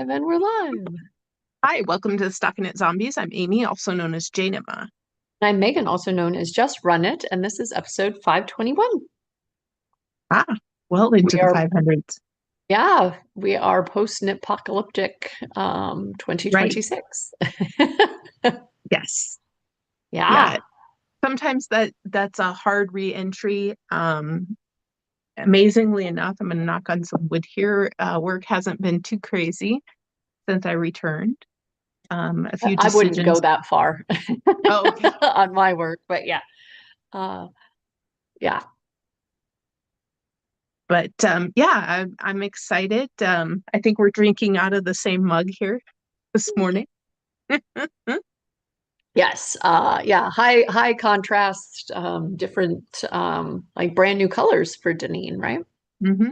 And then we're live. Hi, welcome to the StockinetteZombies. I'm Amy, also known as Janema. I'm Megan, also known as Just Run It, and this is episode 521. Ah, well into We the are, 500s. we are post-apocalyptic 2026. Right. Yes. Yeah. Yeah. Sometimes that's a hard re-entry. Amazingly enough, I'm gonna knock on some wood here. Work hasn't been too crazy since I returned. A few I wouldn't go decisions. that far Oh, okay. on my work, but yeah. Uh, yeah. But yeah, I'm excited. I think we're drinking out of the same mug here this morning. Yes. Yeah. High contrast, different, like brand new colors for Deneen, right? Hmm.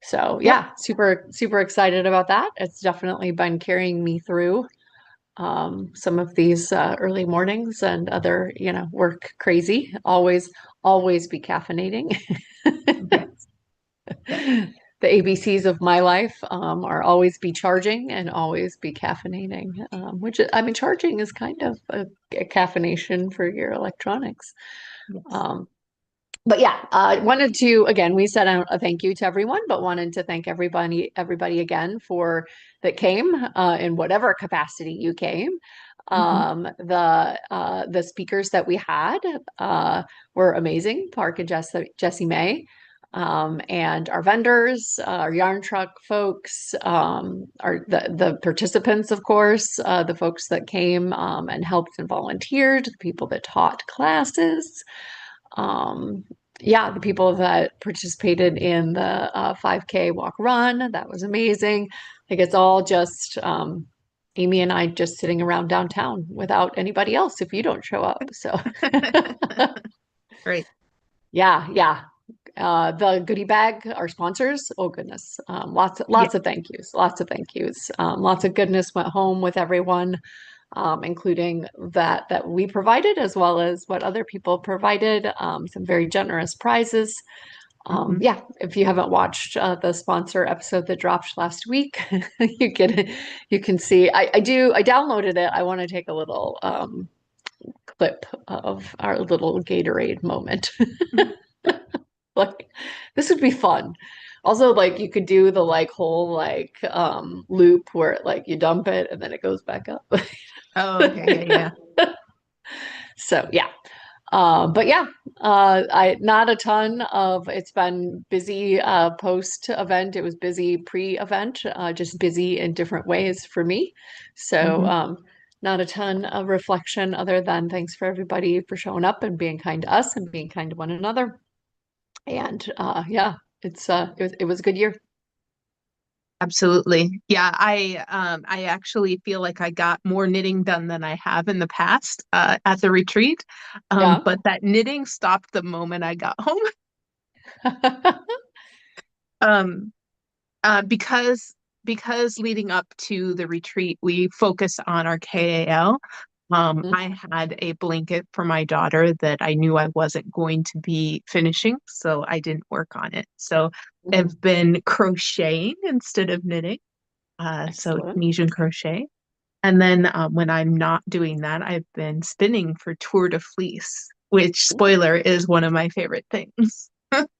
So Yep. yeah, super excited about that. It's definitely been carrying me through some of these early mornings and other, work crazy. Always be caffeinating. Yes. Yes. The ABCs of my life are always be charging and always be caffeinating, I mean, charging is kind of a caffeination for your electronics. Yes. Um, but yeah, wanted to again, we said a thank you to everyone, but wanted to thank everybody again for that came in whatever capacity you came. Hmm. The speakers that we had were amazing, Park and Jesse May. And our vendors, our yarn truck folks, the participants, of course, the folks that came and helped and volunteered, the people that taught classes, um, yeah, the people that participated in the 5K walk run, that was amazing. Like it's all just Amy and I just sitting around downtown without anybody else if you don't show up. So Great. yeah. The goodie bag, our sponsors, oh goodness, Yeah, lots of thank yous, lots of thank yous, lots of goodness went home with everyone, including that we provided as well as what other people provided. Some very generous prizes. hmm, Yeah, if you haven't watched the sponsor episode that dropped last week, you can see. I downloaded it. I want to take a little clip of our little Gatorade moment. Like this would be fun. Also, like you could do the like whole like loop where like you dump it and then it goes back up. Oh, okay. Yeah, yeah. So yeah. But yeah, I not a ton of it's been busy post event. It was busy pre-event, just busy in different ways for me. So Hmm. not a ton of reflection other than thanks for everybody for showing up and being kind to us and being kind to one another. And yeah, it was a good year. Absolutely. Yeah, I actually feel like I got more knitting done than I have in the past at the retreat. Yeah. But that knitting stopped the moment I got home. Um, because leading up to the retreat, we focus on our KAL. I had a blanket for my daughter that I knew I wasn't going to be finishing, so I didn't work on it. So Mhm. I've been crocheting instead of knitting, so Excellent. Tunisian crochet. And then when I'm not doing that, I've been spinning for Tour de Fleece, which, spoiler, is one of my favorite things.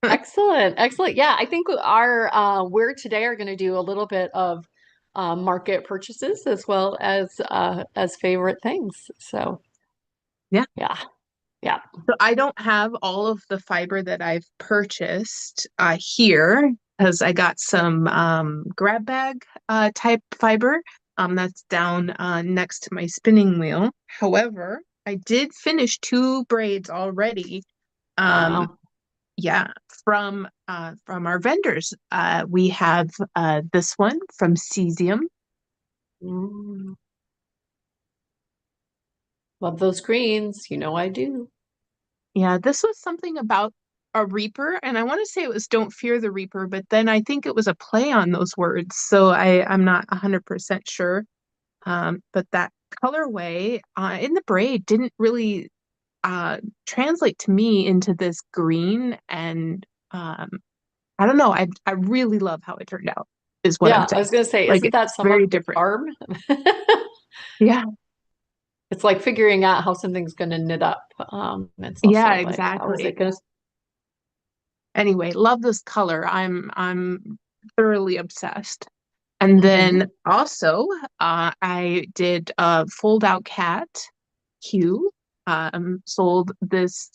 Excellent. Excellent. Yeah, I think our we're today are going to do a little bit of market purchases as favorite things. So Yeah. yeah, yeah. So I don't have all of the fiber that I've purchased here because I got some grab bag type fiber that's down next to my spinning wheel. However, I did finish two braids already. Um, Wow. yeah, from our vendors. We have this one from Cesium. Mm, love those greens. You know I do. Yeah, this was something about a reaper, and I want to say it was "Don't fear the reaper," but then I think it was a play on those words, so I'm not 100% sure. But that colorway in the braid didn't really translate to me into this green, and I don't know. I really love how it turned out. is what I'm Yeah, I saying. was gonna say, Like isn't it's that some of very the different. charm? Yeah. It's like figuring out how something's gonna knit up. It's Yeah, also like, how is it exactly. gonna? Anyway, love this color. I'm thoroughly obsessed. And Hmm. then also, I did a fold out cat Q. Sold this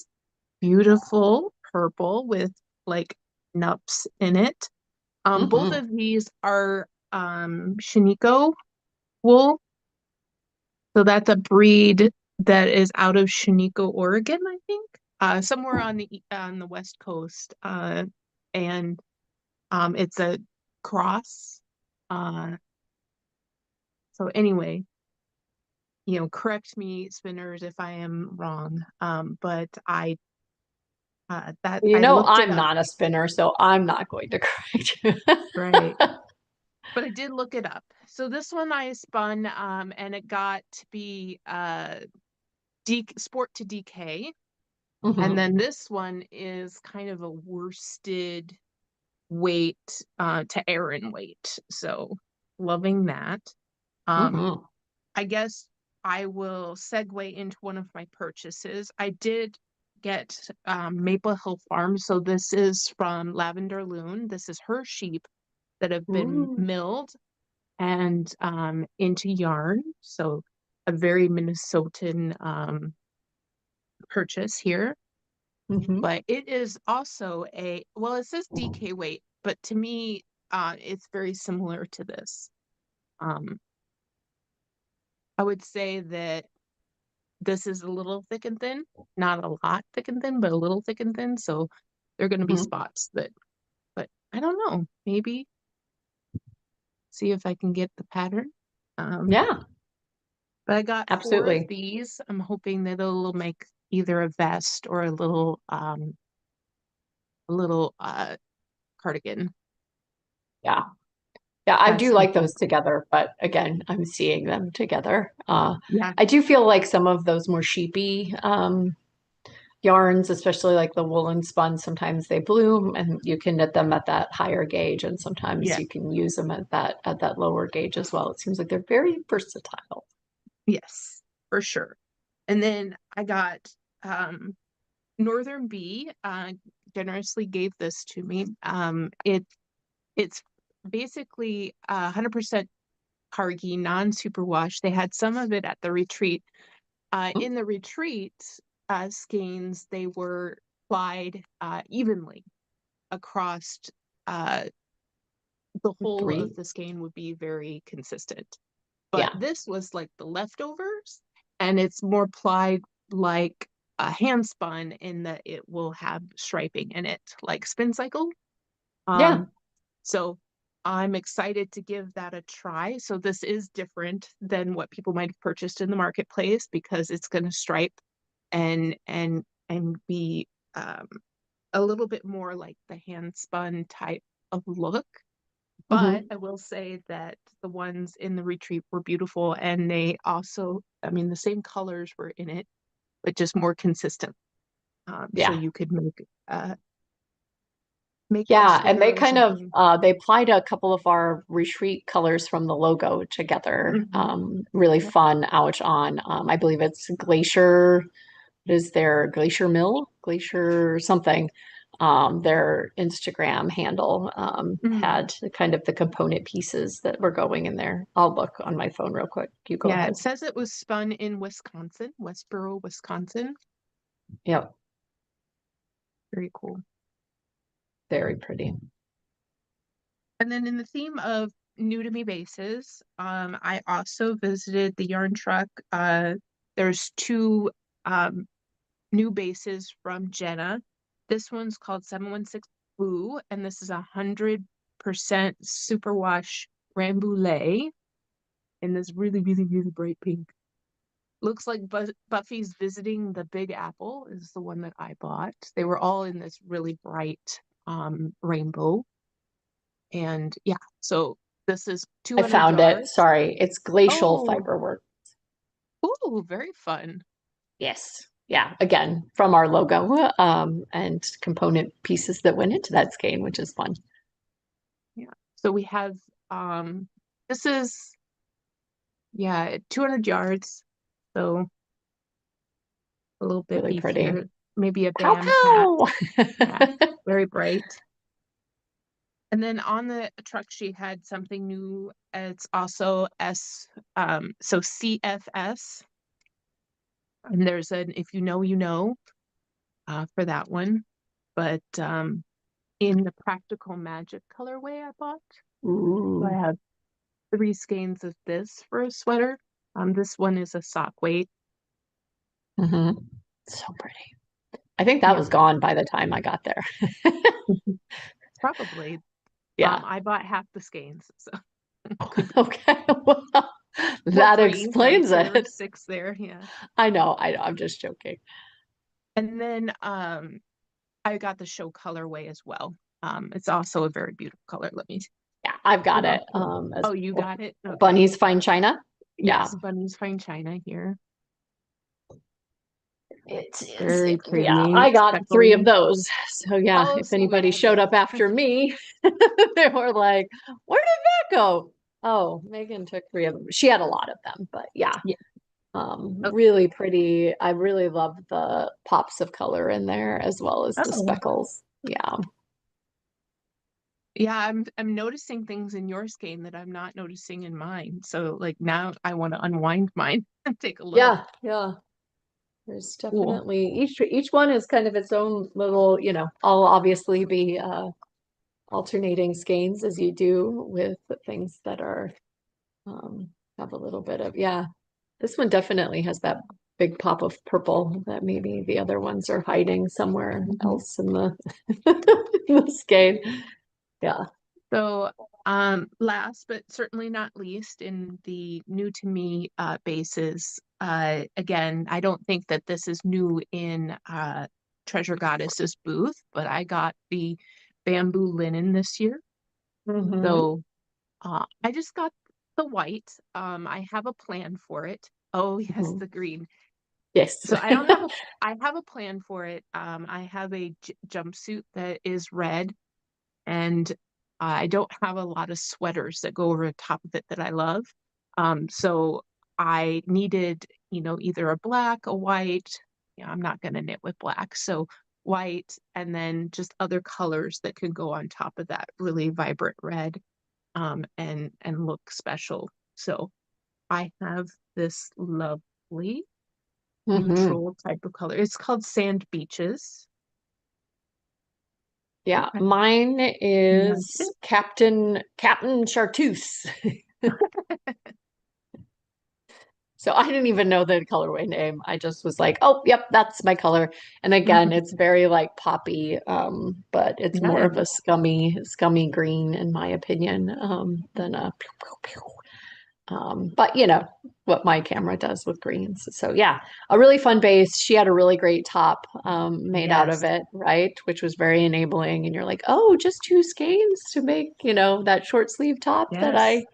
beautiful purple with like nups in it. Both Hmm. of these are Shiniko wool. So that's a breed that is out of Shiniko, Oregon, I think. Somewhere on the West Coast. And it's a cross. Uh, so anyway, correct me, spinners, if I am wrong. But I looked it I'm up, not a spinner, so I'm not going to correct you. right? But I did look it up. So this one I spun, and it got to be D sport to DK, and Hmm. then this one is kind of a worsted weight to Aran weight. So loving that. Um, Hmm. I guess I will segue into one of my purchases. I did get Maple Hill Farm. So this is from Lavender Loon. This is her sheep that have been Ooh. milled and into yarn. So a very Minnesotan purchase here. Hmm. But it is also well, it says DK weight, but to me, it's very similar to this. Um, I would say that this is a little thick and thin, not a lot thick and thin, but a little thick and thin. So there are going to be Hmm. spots but I don't know. Maybe see if I can get the pattern. Um, Yeah, but I got four of absolutely. these. I'm hoping that it'll make either a vest or a little cardigan. Yeah. Yeah, I That's do the like hope. those together, but again, I'm seeing them together. Yeah, I do feel like some of those more sheepy yarns, especially like the woolen spun, sometimes they bloom and you can knit them at that higher gauge, and sometimes yeah, you can use them at that lower gauge as well. It seems like they're very versatile. yes, for sure. And then I got um Northern Bee generously gave this to me. It's basically 100% Cargi, non-superwash. They had some of it at the retreat. In the retreat skeins, they were plied evenly across uh, the whole of Three. the skein would be very consistent. But Yeah. this was like the leftovers, and it's more plied like a hand spun in that it will have striping in it, like spin cycle. Yeah. Um, so I'm excited to give that a try. So this is different than what people might have purchased in the marketplace because it's going to stripe and be a little bit more like the hand spun type of look. But Hmm. I will say that the ones in the retreat were beautiful, and they also, I mean, the same colors were in it, but just more consistent. So Yeah. you could make a Yeah, and sweater they or kind of something. they applied a couple of our retreat colors from the logo together. Hmm. Really Yep. fun out on I believe it's Glacier. What is their Glacier Mill? Glacier something. Their Instagram handle Mm. had kind of the component pieces that were going in there. I'll look on my phone real quick. You go Yeah, it ahead. says it was spun in Wisconsin, Westboro, Wisconsin. Yep, Very cool. very pretty. And then in the theme of new to me bases, I also visited the yarn truck. There's two um, new bases from Jenna. This one's called 716 Boo, and this is 100% superwash Rambouillet in this really, really, really bright pink. Looks like Buffy's visiting the Big Apple is the one that I bought. They were all in this really bright rainbow. And yeah, so this is I 200 found it. yards. Sorry, it's Glacial Oh, Fiberwork. ooh, very fun. Yes. Yeah. Again, from our logo and component pieces that went into that skein, which is fun. Yeah. So we have Um, this is, yeah, 200 yards. So a little bit Really pretty. beefier, maybe a Pow band hat. pow. Yeah, very bright. And then on the truck, she had something new. It's also so CFS. And there's an if you know, you know, for that one. But in the Practical Magic colorway I bought, so I Ooh. have 3 skeins of this for a sweater. This one is a sock weight. Hmm. So pretty. I think that Yeah, was gone by the time I got there. probably. Yeah. I bought half the skeins, so could be Okay. Well, well that 3, right? explains So there were it. 6 there, yeah. I know, I'm just joking. And then I got the show colorway as well. It's also a very beautiful color. Let me Yeah, I've pull got it off it. here. As Oh, you got it? Okay. Bunny's Fine China. Yeah. Yes, Bunny's Fine China here. It is. Very Yeah, pretty, I got three of speckly. those. So yeah, Oh, if so we anybody all showed did. up after me, they were like, "Where did that go?" Oh, Megan took three of them. She had a lot of them, but yeah, Yeah. Oh, really pretty. I really love the pops of color in there as well as the oh. speckles. Yeah. Yeah, I'm noticing things in your skein that I'm not noticing in mine. So like now I want to unwind mine and take a look. Yeah, yeah. There's Cool. definitely each one is kind of its own little, I'll obviously be alternating skeins as you do with the things that are um have a little bit of, yeah. This one definitely has that big pop of purple that maybe the other ones are hiding somewhere Mhm. else in the in the skein. Yeah. So, last but certainly not least, in the new to me bases, again, I don't think that this is new in Treasure Goddess's booth, but I got the bamboo linen this year. Hmm. So, I just got the white. I have a plan for it. Oh, yes, Hmm. the green. Yes. So I don't have a I have a plan for it. I have a jumpsuit that is red, and I don't have a lot of sweaters that go over the top of it that I love. So I needed, either a black, a white. I'm not going to knit with black, so white, and then just other colors that could go on top of that really vibrant red, and look special. So I have this lovely Hmm. neutral type of color. It's called Sand Beaches. Yeah, I mine like is it. Captain Chartreuse. So I didn't even know the colorway name. I just was like, oh, yep, that's my color. And again, it's very like poppy, but it's more Yes. of a scummy green in my opinion, than a pew, pew, pew. But what my camera does with greens. So yeah, a really fun base. She had a really great top made out of Yes. it, right? Which was very enabling. And you're like, oh, just two skeins to make, that short sleeve top that Yes. I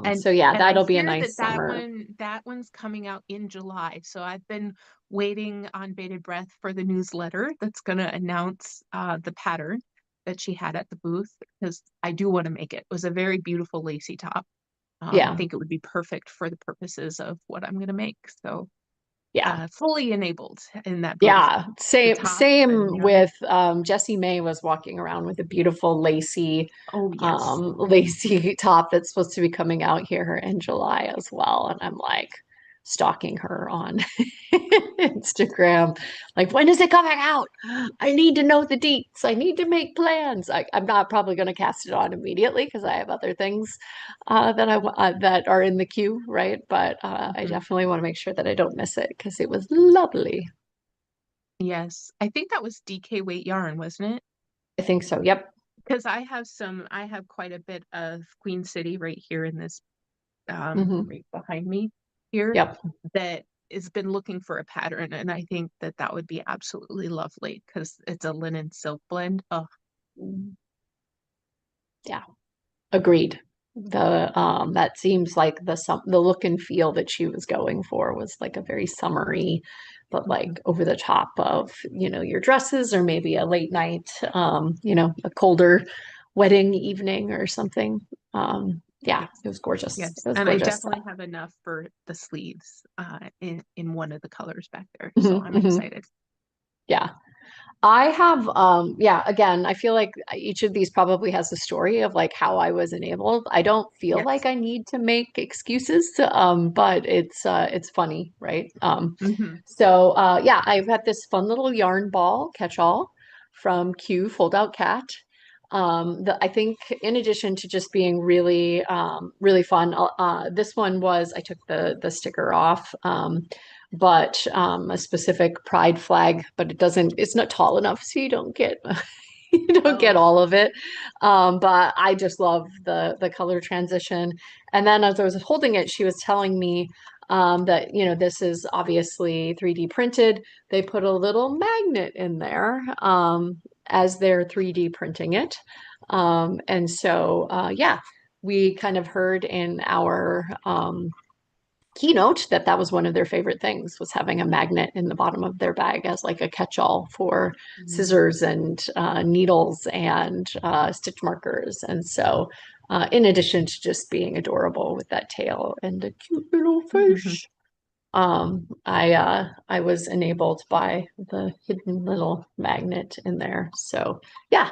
And so yeah, and I that'll be a hear nice that that summer. one that one's coming out in July. So I've been waiting on bated breath for the newsletter that's going to announce the pattern that she had at the booth, because I do want to make it. It was a very beautiful lacy top. I Yeah. think it would be perfect for the purposes of what I'm going to make. So Yeah. fully enabled in that booth. Yeah, The same top same and with Jessie May was walking around with a beautiful oh yes. lacy top that's supposed to be coming out here in July as well. And I'm like stalking her on Instagram. Like, when is it coming out? I need to know the deets. I need to make plans. I'm not probably going to cast it on immediately because I have other things that are in the queue, right? But I Mhm. definitely want to make sure that I don't miss it because it was lovely. Yes. I think that was DK weight yarn, wasn't it? I think so. Yep. Because I have quite a bit of Queen City right here in this, Hmm. right behind me here, Yep. that has been looking for a pattern, and I think that that would be absolutely lovely because it's a linen silk blend. Oh, Yeah. Agreed. The that seems like the look and feel that she was going for was like a very summery, but like over the top of, your dresses or maybe a late night, a colder wedding evening or something. Yeah, Yes. it was gorgeous. Yes. It was And I gorgeous. definitely have enough for the sleeves in one of the colors back there. So Mhm, I'm mhm. excited. Yeah. I have, yeah, again, I feel like each of these probably has a story of like how I was enabled. I don't feel like Yes. I need to make excuses, but it's funny, right? Hmm. Yeah, I've got this fun little yarn ball catch-all from Q Fold Out Cat. I think in addition to just being really, really fun, this one was I took the sticker off. But a specific pride flag, but it's not tall enough, so you don't get you don't get Oh. all of it. But I just love the color transition. And then as I was holding it, she was telling me that this is obviously 3D printed. They put a little magnet in there as they're 3D printing it. Yeah, we kind of heard in our keynote that that was one of their favorite things was having a magnet in the bottom of their bag as like a catch-all for Mhm. scissors and needles and stitch markers. In addition to just being adorable with that tail and a cute little Mhm. fish, I was enabled by the hidden little magnet in there. So yeah,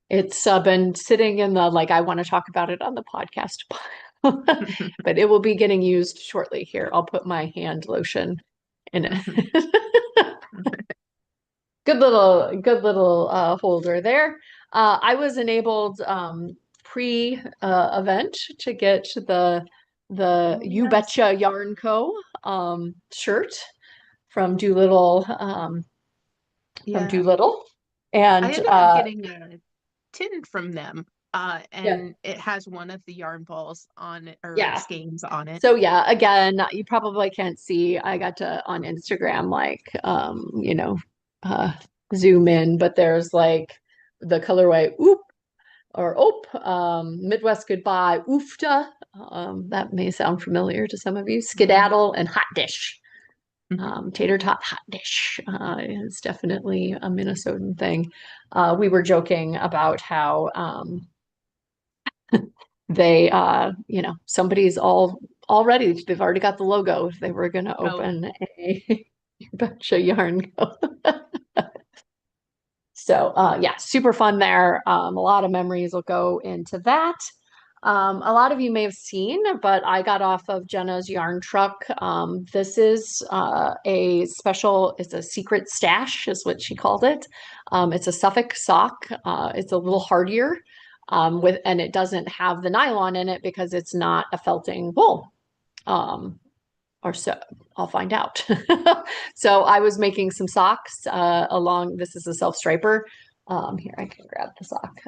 it's been sitting in the like I want to talk about it on the podcast, but it will be getting used shortly here. I'll put my hand lotion in Mhm. it. Good little holder there. I was enabled pre-event to get the Oh, You yes. Betcha Yarn Co. Shirt from Doolittle from Yeah. Doolittle, I and ended up getting a tin from them, yeah, and it has one of the yarn balls on it or yeah. skeins on it. So yeah, again, you probably can't see. I got to on Instagram like uh zoom in, but there's like the colorway oop or oop, Midwest goodbye, oofta. That may sound familiar to some of you. Mhm. Skedaddle and hot dish. Mhm. Tater tot hot dish is definitely a Minnesotan thing. We were joking about how somebody's already, they've already got the logo if they were going to Oh, open a Betcha Yarn Co. Yeah, super fun there. A lot of memories will go into that. A lot of you may have seen, but I got off of Jenna's yarn truck. This is it's a secret stash, is what she called it. It's a Suffolk sock. It's a little hardier, and it doesn't have the nylon in it because it's not a felting wool. Um, or so I'll find out. So I was making some socks this is a self-striper. Here, I can grab the sock.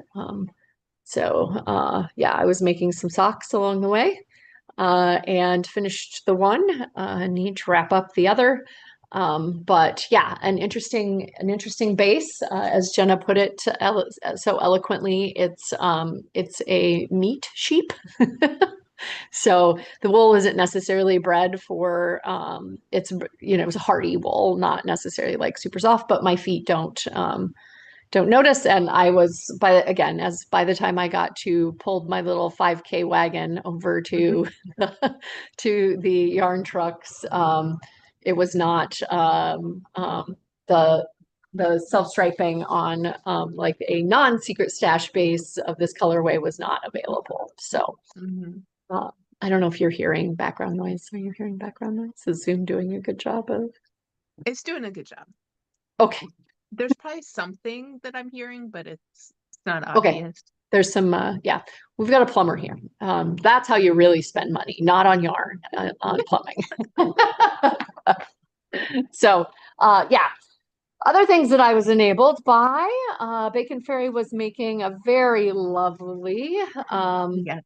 Yeah, I was making some socks along the way and finished the one. Need to wrap up the other. But yeah, an interesting base, as Jenna put it so eloquently. It's a meat sheep. So the wool isn't necessarily bred for it was a hardy wool, not necessarily like super soft, but my feet don't notice. And I was by the time I got to pulled my little 5K wagon over to to the yarn trucks, it was not the self-striping on like a non-secret stash base of this colorway was not available. So mhm. uh, I don't know if you're hearing background noise. Are you hearing background noise? Is Zoom doing a good job of? It's doing a good job. Okay, There's probably something that I'm hearing, but it's not okay. obvious. There's yeah, we've got a plumber here. That's how you really spend money, not on yarn, on plumbing. So, yeah, other things that I was enabled by, Bacon Fairy was making a very lovely Yeah.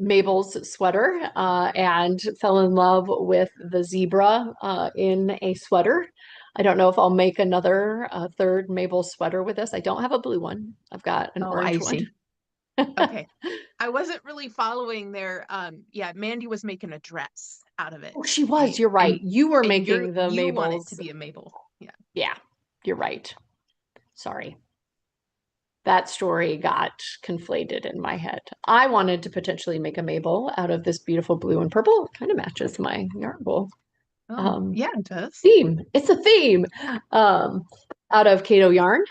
Mabel's sweater and fell in love with the zebra in a sweater. I don't know if I'll make another third Mabel sweater with this. I don't have a blue one. I've got an Oh, I orange one. see. Okay. I wasn't really following their yeah, Mandy was making a dress out of it. Oh, she was. You're right. And You were and making the you want it to Mabels. be a Mabel. Yeah. Yeah, you're right. Sorry. that story got conflated in my head. I wanted to potentially make a Mabel out of this beautiful blue and purple. It kind of matches my yarn bowl Oh, um, yeah, it does. theme. It's a theme um, out of Kato yarn.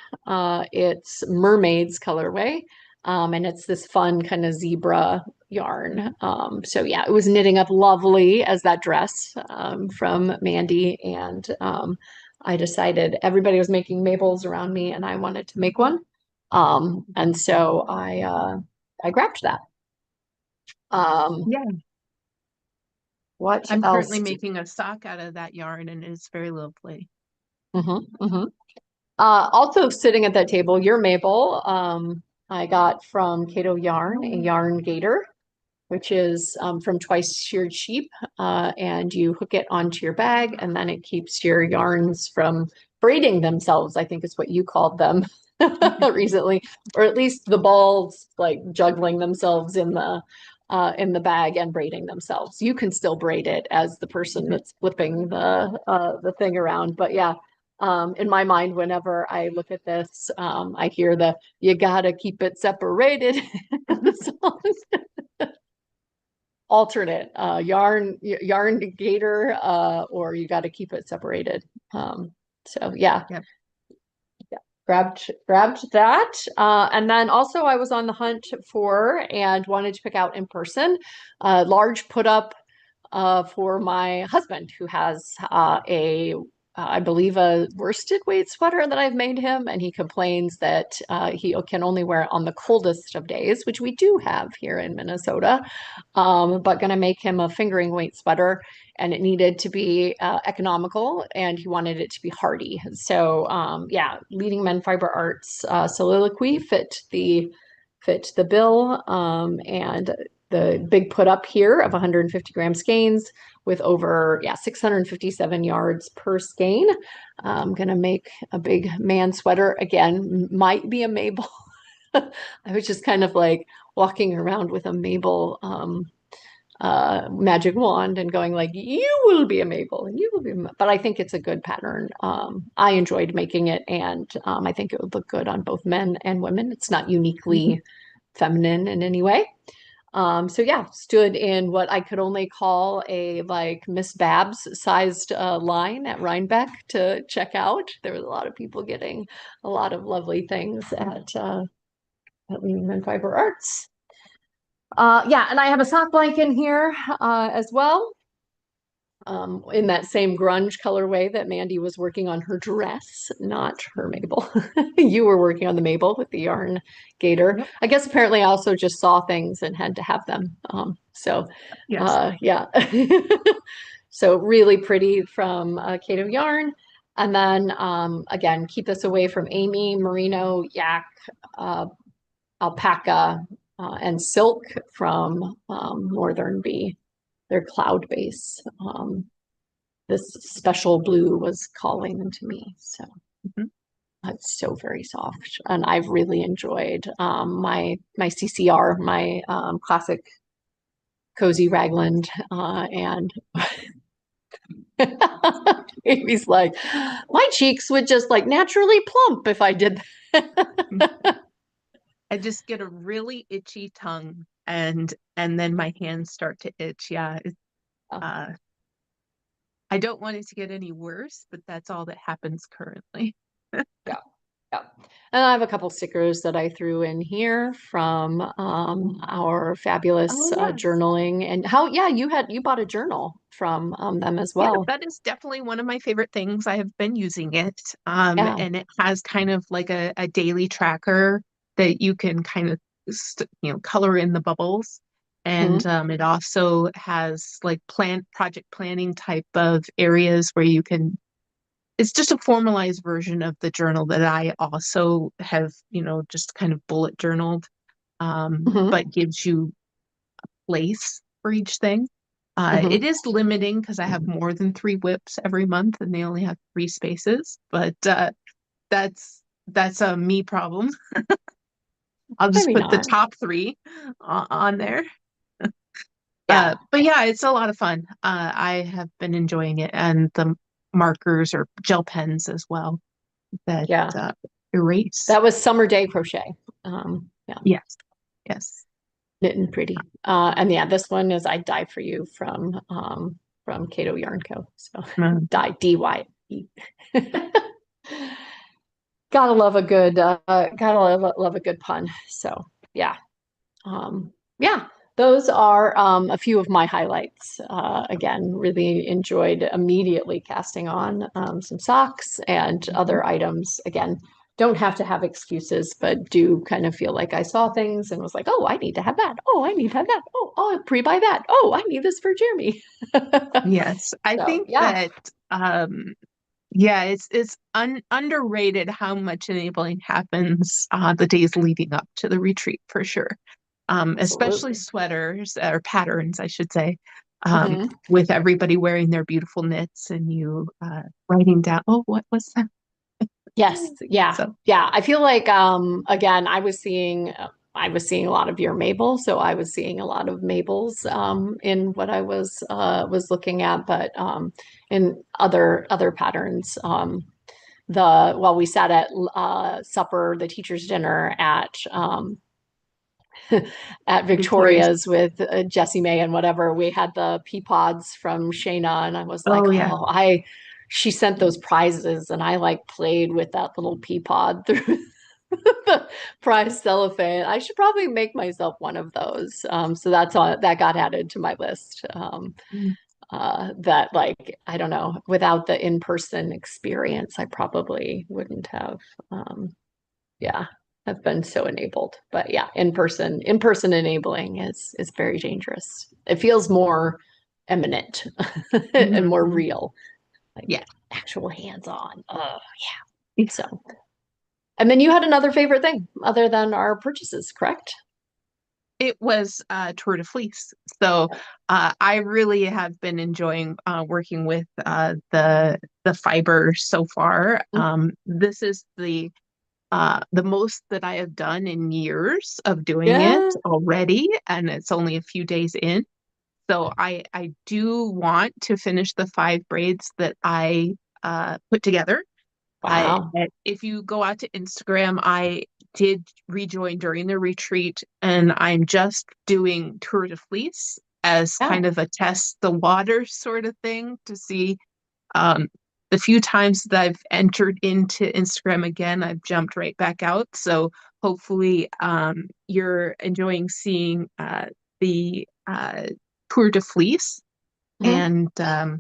It's mermaids colorway, and it's this fun kind of zebra yarn. So yeah, it was knitting up lovely as that dress from Mandy, and I decided everybody was making Mabels around me, and I wanted to make one. And so I grabbed that. Um, Yeah, what I'm currently else? making a sock out of that yarn and it's very lovely. Hmm. Also sitting at that table, your Mabel, I got from Cato Yarn, a yarn gaiter, which is from Twice Sheared Sheep. And you hook it onto your bag, and then it keeps your yarns from braiding themselves, I think is what you called them recently, or at least the balls like juggling themselves in the bag and braiding themselves. You can still braid it as the person that's flipping the thing around, but yeah. In my mind, whenever I look at this, I hear the "you gotta keep it separated" song. Alternate yarn gator, or you got to keep it separated. So yeah, Yep. grabbed that, and then also I was on the hunt for and wanted to pick out in person a large put up for my husband, who has I believe, a worsted weight sweater that I've made him, and he complains that he can only wear it on the coldest of days, which we do have here in Minnesota. But going to make him a fingering weight sweater, and it needed to be economical, and he wanted it to be hardy. So yeah, Leading Men Fiber Arts soliloquy fit the bill, and the big put up here of 150 gram skeins with over 657 yards per skein. I'm gonna make a big man sweater again. Might be a Mabel. I was just kind of like walking around with a Mabel magic wand and going like, you will be a Mabel and you will be, but I think it's a good pattern. I enjoyed making it, and I think it would look good on both men and women. It's not uniquely feminine in any way. So yeah, stood in what I could only call a like Miss Babs sized line at Rhinebeck to check out. There was a lot of people getting a lot of lovely things at Lean Fiber Arts. Yeah, and I have a sock blanket in here as well, in that same grunge colorway that Mandy was working on her dress, not her Mabel. You were working on the Mabel with the yarn gator. Yep. I guess apparently I also just saw things and had to have them. Yes. Yeah. So really pretty from Cato Yarn. And then again, keep this away from Amy, Merino, Yak, uh, Alpaca, and Silk from Northern Bee. They're cloud base. This special blue was calling to me. So Mhm. it's so very soft. And I've really enjoyed my CCR, my classic cozy ragland. And Amy's like, my cheeks would just like naturally plump if I did that. I just get a really itchy tongue and then my hands start to itch. Yeah. Uh, I don't want it to get any worse, but that's all that happens currently. Yeah. Yeah. And I have a couple stickers that I threw in here from our fabulous Oh, yes. journaling. And yeah, you bought a journal from them as Yeah, well. that is definitely one of my favorite things. I have been using it. Yeah. And it has kind of like a daily tracker that you can kind of, color in the bubbles. Hmm. And it also has like project planning type of areas where you can, it's just a formalized version of the journal that I also have, just kind of bullet journaled, Hmm. but gives you place for each thing. It Hmm. is limiting because I have more than 3 whips every month and they only have 3 spaces, but that's a me problem. I'll just Maybe put the not. top three on there. Yeah. But yeah, it's a lot of fun. I have been enjoying it, and the markers or gel pens as well that Yeah. erase. That was summer day crochet. Yeah, Yes. Yes. knitting pretty. And yeah, this one is I Die for You from Cato Yarn Co. So Mm. die DY. Gotta love a good love a good pun. So yeah. Yeah, those are a few of my highlights. Again, really enjoyed immediately casting on some socks and Mhm. other items. Again, don't have to have excuses, but do kind of feel like I saw things and was like, oh, I need to have that. Oh, I need to have that. Oh, I'll pre-buy that. Oh, I need this for Jeremy. Yes. I So think yeah, that yeah, it's underrated how much enabling happens the days leading up to the retreat for sure. Especially absolutely. sweaters or patterns, I should say, Mhm. with everybody wearing their beautiful knits and you writing down, oh, what was that? Yes, yeah, So, yeah. I feel like again, I was seeing a lot of your Mabel, so I was seeing a lot of Mabels in what I was looking at, but in other patterns. The While we sat at supper, the teachers' dinner at Victoria's. Victoria's with Jessie May and whatever, we had the pea pods from Shayna, and I was like, Oh, yeah. oh, she sent those prizes, and I like played with that little pea pod through the prize cellophane. I should probably make myself one of those. So that got added to my list. Mm. That like I don't know, without the in-person experience, I probably wouldn't have. Um, yeah, have been so enabled. But yeah, in person enabling is very dangerous. It feels more eminent and more Mhm. real, like Yeah. actual hands-on. Oh, so. And then you had another favorite thing other than our purchases, correct? It was Tour de Fleece. So I really have been enjoying working with the fiber so far. This is the most that I have done in years of doing it Yeah. already, and it's only a few days in. So I do want to finish the 5 braids that I put together. Wow. If you go out to Instagram, I did rejoin during the retreat, and I'm just doing Tour de Fleece as Yeah. kind of a test the water sort of thing to see. Um, the few times that I've entered into Instagram again, I've jumped right back out. So hopefully, you're enjoying seeing the Tour de Fleece. Mhm. And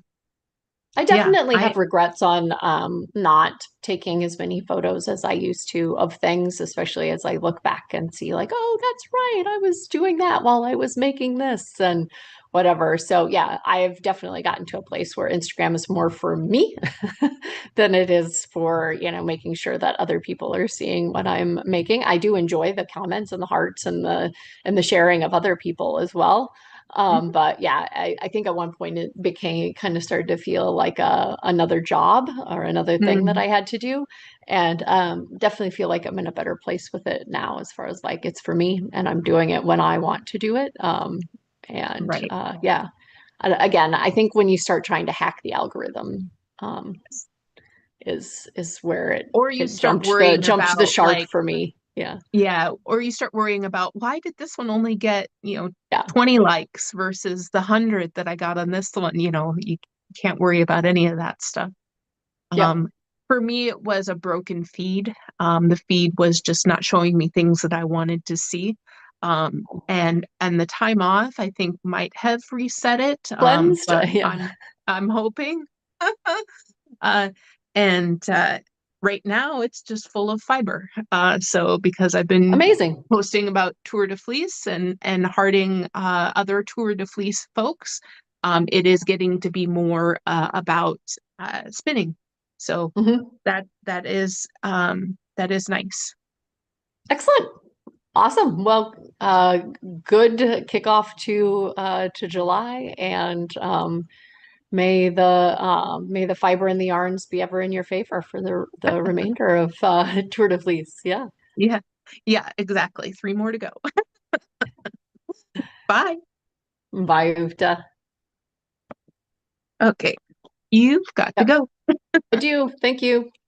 I yeah, definitely I have regrets on not taking as many photos as I used to of things, especially as I look back and see, like, oh, that's right, I was doing that while I was making this and whatever. So, yeah, I've definitely gotten to a place where Instagram is more for me than it is for, making sure that other people are seeing what I'm making. I do enjoy the comments and the hearts and the sharing of other people as well. Mhm. But yeah, I think at one point it kind of started to feel like another job or another thing that Mm, I had to do. And definitely feel like I'm in a better place with it now as far as like it's for me and I'm doing it when I want to do it. right. Yeah, again, I think when you start trying to hack the algorithm, um, is where Or you it start jumped worrying the about shark like, for me. Yeah, yeah, or you start worrying about why did this one only get, yeah, 20 likes versus the 100 that I got on this one? You can't worry about any of that stuff. yep. Um, for me, it was a broken feed. The feed was just not showing me things that I wanted to see. And the time off, I think, might have reset it. Cleansed. But Yeah, I'm hoping. Uh, and right now, it's just full of fiber. So because I've been amazing. posting about Tour de Fleece and hearting other Tour de Fleece folks, it is getting to be more about spinning. So Mhm. that is nice. Excellent. Awesome. Well, good kickoff to July, and may the fiber and the yarns be ever in your favor for the remainder of Tour de Fleece. Yeah. Yeah, yeah, exactly. 3 more to go. Bye. Bye, Ufta. Okay, you've got to Yep. go. I do. Thank you.